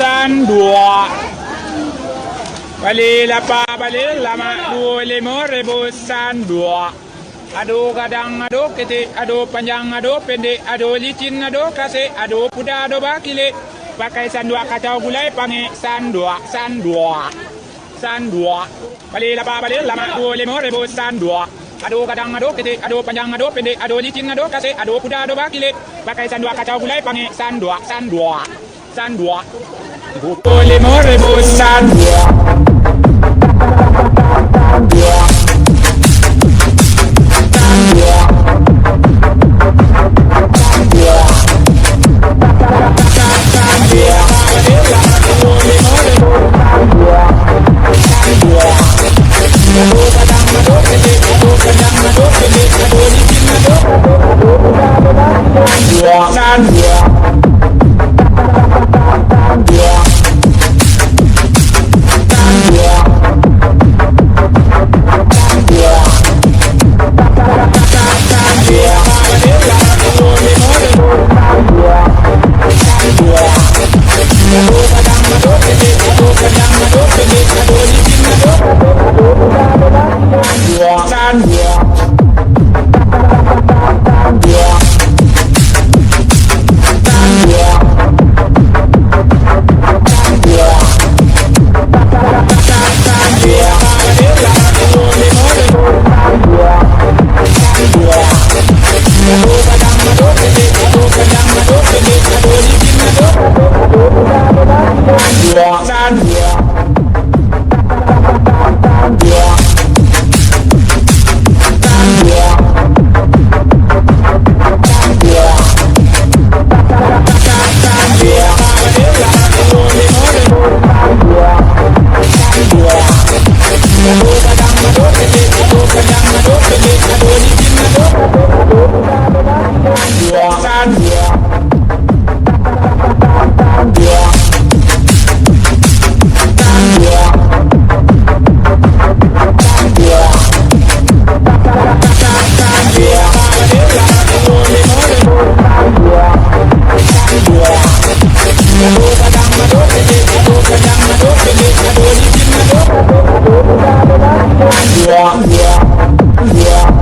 san dua. Bali lapa bali lama dua lima rebusan dua. Ado kadang ado ketik, ado panjang, ado pendek, ado licin, ado kasih, ado puda, ado bakile. Pakai san dua kacau gulai panggil san dua, san dua. San dua. Bali lapa bali lama dua lima rebusan dua. Ado kadang ado ketik, ado panjang, ado pendek, ado licin, ado kasih, ado puda, ado bakile. Pakai san dua kacau gulai panggil san dua, san dua. San dua. Dua lima rebusan dua. Yeah.